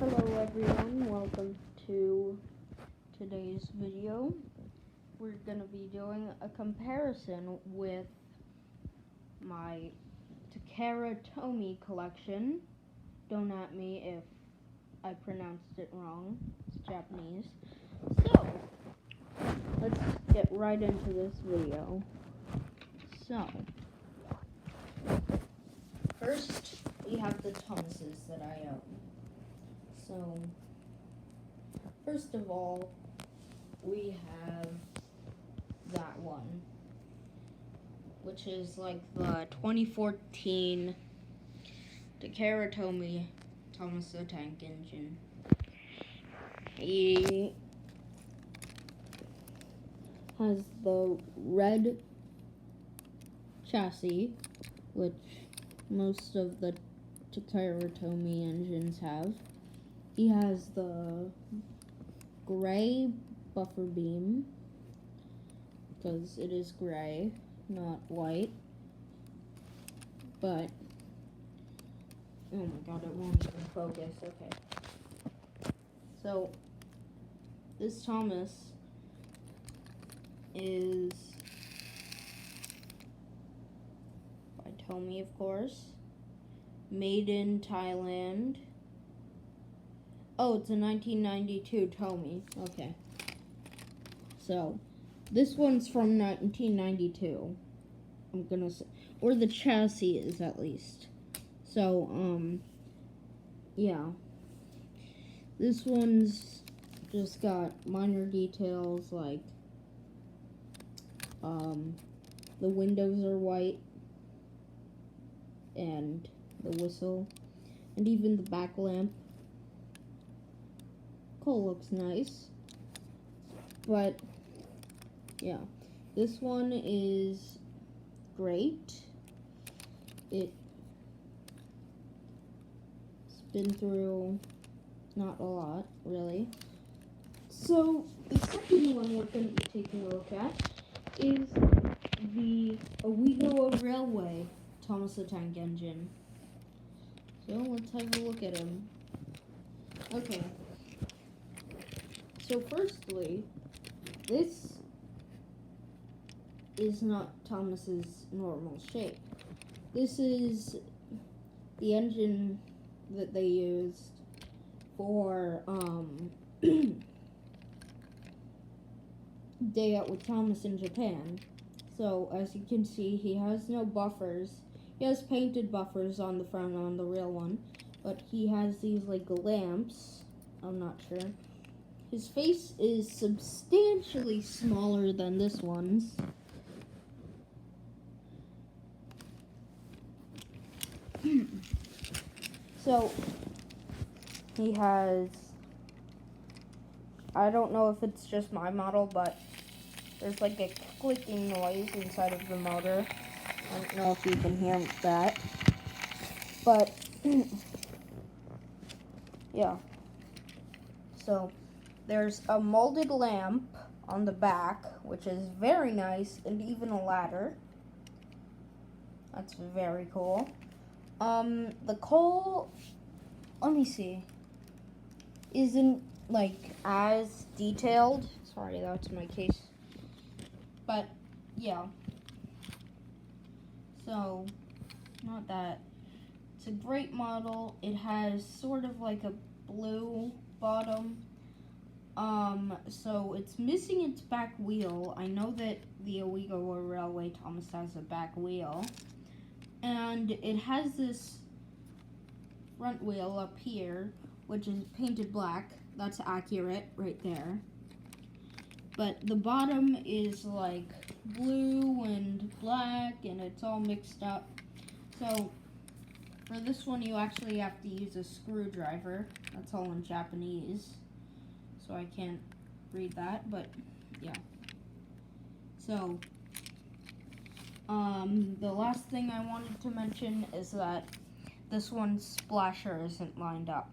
Hello everyone, welcome to today's video. We're going to be doing a comparison with my Takara Tomy collection. Don't at me if I pronounced it wrong, it's Japanese. So, let's get right into this video. So, first we have the Thomases that I own. So, first of all, we have that one, which is like the 2014 Takara Tomy Thomas the Tank Engine. He has the red chassis, which most of the Takara Tomy engines have. He has the gray buffer beam, because it is gray, not white. But, oh my god, it won't even focus. Okay. So, this Thomas is by Tomy, of course. Made in Thailand. Oh, it's a 1992 Tomy. Okay. So, this one's from 1992. I'm gonna say, or the chassis is at least. So, yeah. This one's just got minor details like, the windows are white, and the whistle, and even the back lamp. Coal looks nice, but yeah, this one is great. It's been through not a lot, really. So the second one we're going to be taking a look at is the Oigo Railway Thomas the Tank Engine. So let's have a look at him. Okay. So firstly, this is not Thomas's normal shape. This is the engine that they used for Day Out with Thomas in Japan. So as you can see, he has no buffers. He has painted buffers on the front on the real one, but he has these like lamps. I'm not sure. His face is substantially smaller than this one's. So, he has, I don't know if it's just my model, but there's like a clicking noise inside of the motor. I don't know if you can hear that. But, yeah. So, there's a molded lamp on the back, which is very nice, and even a ladder. That's very cool. The coal, let me see, isn't like as detailed. Sorry, that's my case. But, yeah. So, not that. It's a great model. It has sort of like a blue bottom. So it's missing its back wheel. I know that the Oigo Railway Thomas has a back wheel. And it has this front wheel up here, which is painted black. That's accurate right there. But the bottom is like blue and black, and it's all mixed up. So for this one, you actually have to use a screwdriver. That's all in Japanese, so I can't read that, but yeah. So, the last thing I wanted to mention is that this one's splasher isn't lined up.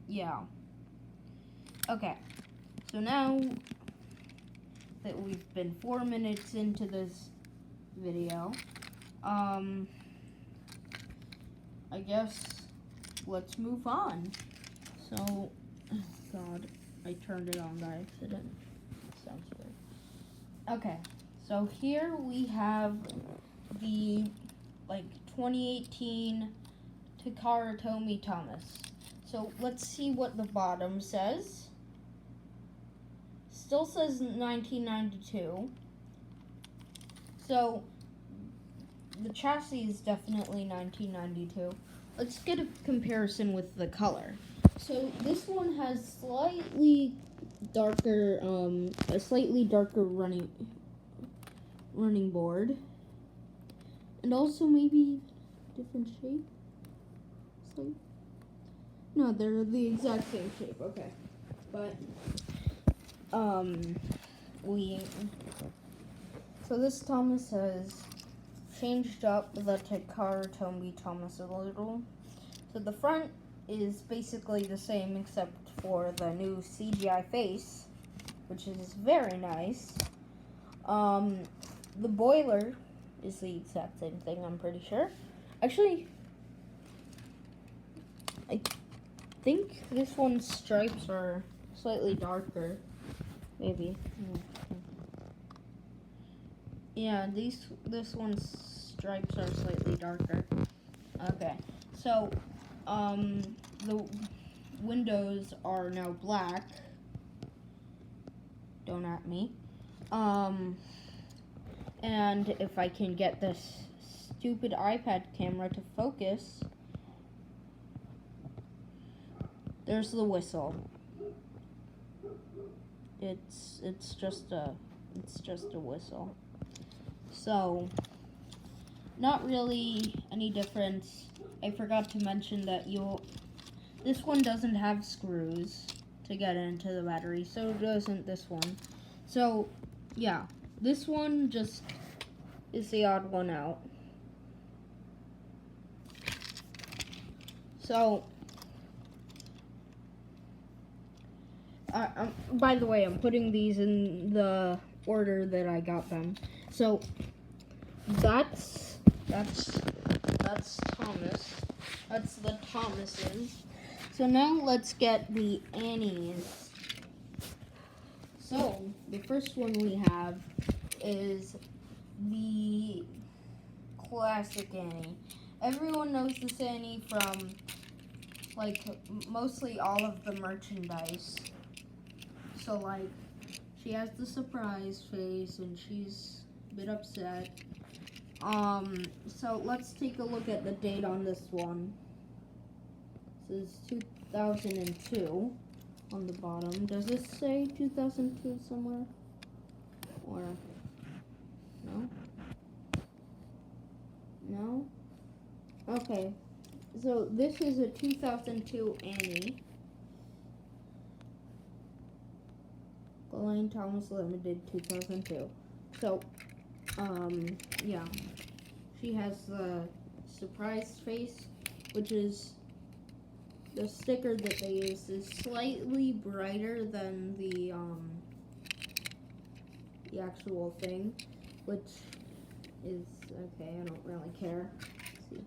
Yeah. Okay, so now that we've been 4 minutes into this video, I guess let's move on. So, oh God, I turned it on by accident. Sounds weird. Okay, so here we have the 2018 Takara Tomy Thomas. So let's see what the bottom says. Still says 1992. So the chassis is definitely 1992. Let's get a comparison with the color. So this one has a slightly darker running board, and also maybe different shape. No, they're the exact same shape. Okay, but so this Thomas has changed up the Takara Tomy Thomas a little. So the front is basically the same except for the new CGI face, which is very nice. The boiler is the exact same thing, I'm pretty sure. Actually, I think this one's stripes are slightly darker. Maybe. Yeah, this one's stripes are slightly darker. Okay, so the windows are now black. Don't at me. And if I can get this stupid iPad camera to focus, there's the whistle. It's just a whistle. So, not really any difference. I forgot to mention that this one doesn't have screws to get into the battery, so doesn't this one. So, yeah, this one just is the odd one out. So, by the way, I'm putting these in the order that I got them. So, that's Thomas. That's the Thomases. So now let's get the Annies. So, the first one we have is the classic Annie. Everyone knows this Annie from, mostly all of the merchandise. So, she has the surprise face, and she's a bit upset. So let's take a look at the date on this one. This is 2002 on the bottom. Does this say 2002 somewhere? Or, no? No? Okay, so this is a 2002 Annie. Elaine Thomas Limited 2002. So, yeah. She has the surprise face, which is the sticker that they use is slightly brighter than the actual thing, which is okay. I don't really care. Let's see.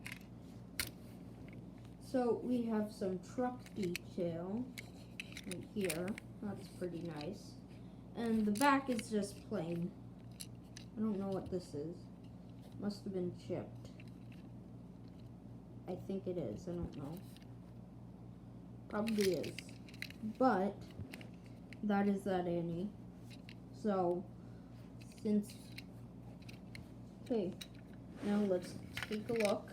So we have some truck detail right here. That's pretty nice. And the back is just plain. I don't know what this is. Must have been chipped. I think it is. I don't know. Probably is. But that is that Annie. So, okay, now let's take a look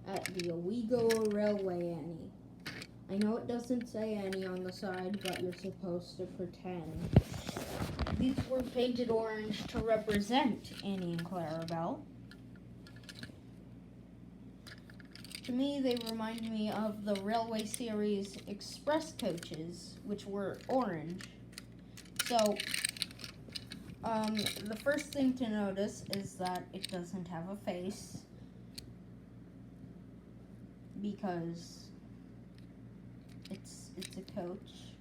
at the Oigo Railway Annie. I know it doesn't say Annie on the side, but you're supposed to pretend. These were painted orange to represent Annie and Clarabelle. To me, they remind me of the railway series express coaches, which were orange. So, the first thing to notice is that it doesn't have a face, because it's a coach,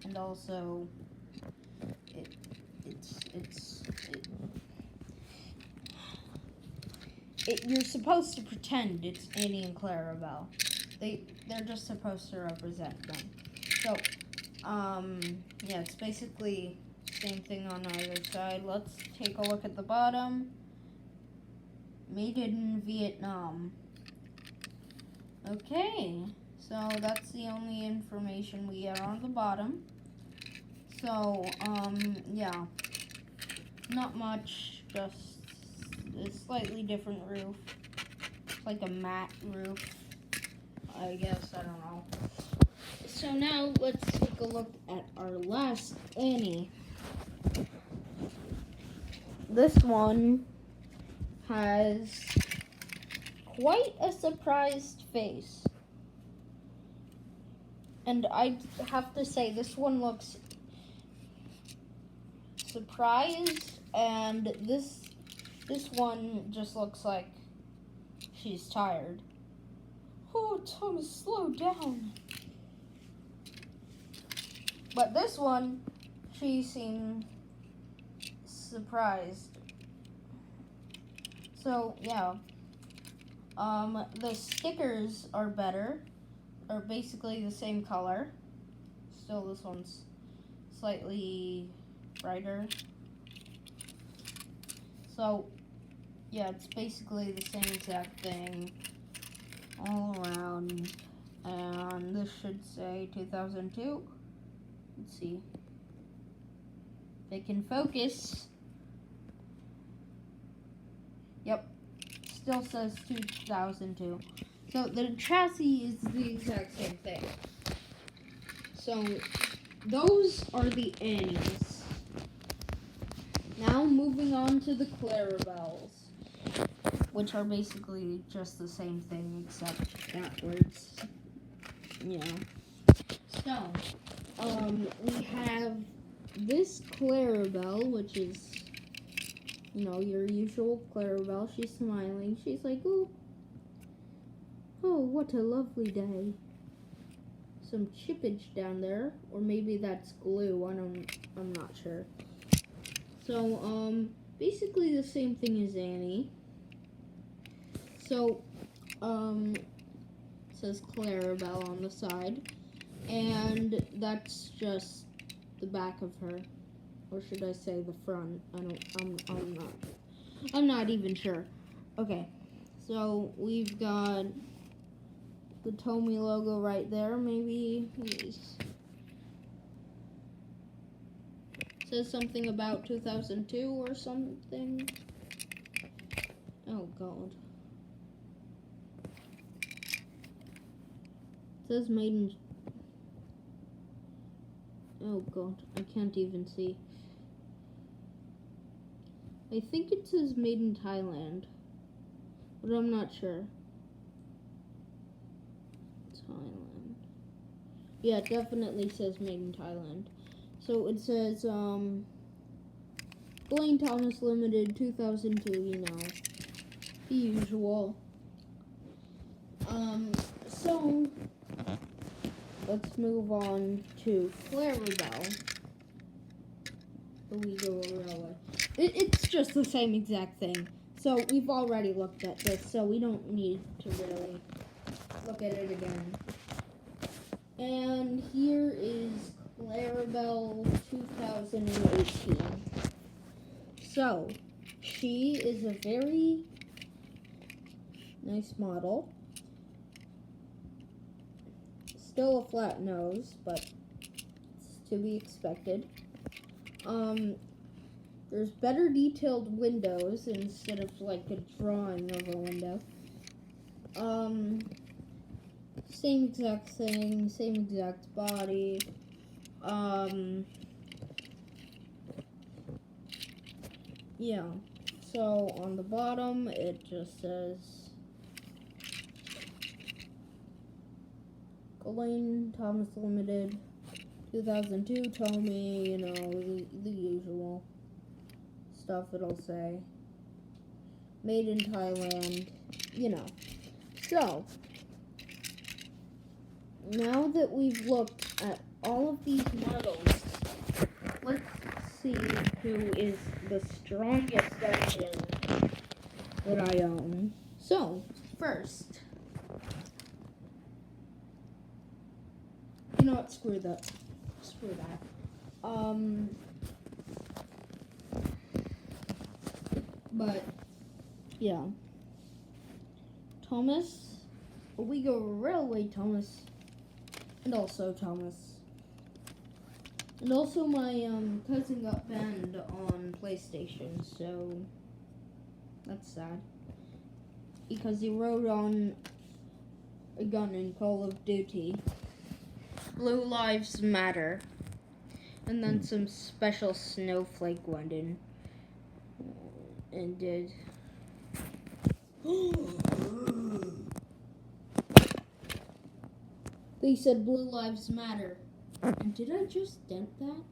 and also you're supposed to pretend it's Annie and Clarabelle. they're just supposed to represent them. So, yeah, it's basically same thing on either side. Let's take a look at the bottom. Made in Vietnam. Okay, so that's the only information we get on the bottom. So, yeah, not much, just a slightly different roof. It's like a matte roof, I guess, I don't know. So now, let's take a look at our last Annie. This one has quite a surprised face. And I have to say, this one looks surprised, and this one just looks like she's tired. Oh, Thomas, slow down. But this one, she seemed surprised. So, yeah. The stickers are better. Are basically the same color. Still, this one's slightly brighter. So, yeah, it's basically the same exact thing all around. And this should say 2002. Let's see. If it can focus. Yep. Still says 2002. So the chassis is the exact same thing. So those are the Annies. Now moving on to the Clarabelles, which are basically just the same thing except backwards. Yeah. So, we have this Clarabelle, which is, you know, your usual Clarabelle. She's smiling. She's like, oh, what a lovely day. Some chippage down there, or maybe that's glue. I'm not sure. So, basically the same thing as Annie. So, it says Clarabelle on the side, and that's just the back of her, or should I say the front? I'm not even sure. Okay, so we've got the Tomy logo right there. Maybe it says something about 2002 or something. Oh God. It says made in... Oh God, I can't even see. I think it says made in Thailand, but I'm not sure. Thailand. Yeah, it definitely says made in Thailand. So it says, Blaine Thomas Limited 2002, you know, the usual. So let's move on to Clarabelle. Oigo Railway. It's just the same exact thing. So we've already looked at this, so we don't need to really look at it again. And here is Clarabelle 2018. So, she is a very nice model. Still a flat nose, but it's to be expected. There's better detailed windows instead of like a drawing of a window. Same exact thing, same exact body. Yeah. So on the bottom it just says Blaine Thomas Limited 2002 Tomy, you know, the usual stuff it'll say. Made in Thailand, you know. So, now that we've looked at all of these models, let's see who is the strongest engine that I own. So, first, You know what? Screw that. Screw that. But yeah, Thomas, Oigo Railway Thomas, and also Thomas, and also my cousin got banned on PlayStation, so that's sad because he wrote on a gun in Call of Duty, Blue Lives Matter, and then some special snowflake went in and did. They said Blue Lives Matter. And did I just dent that?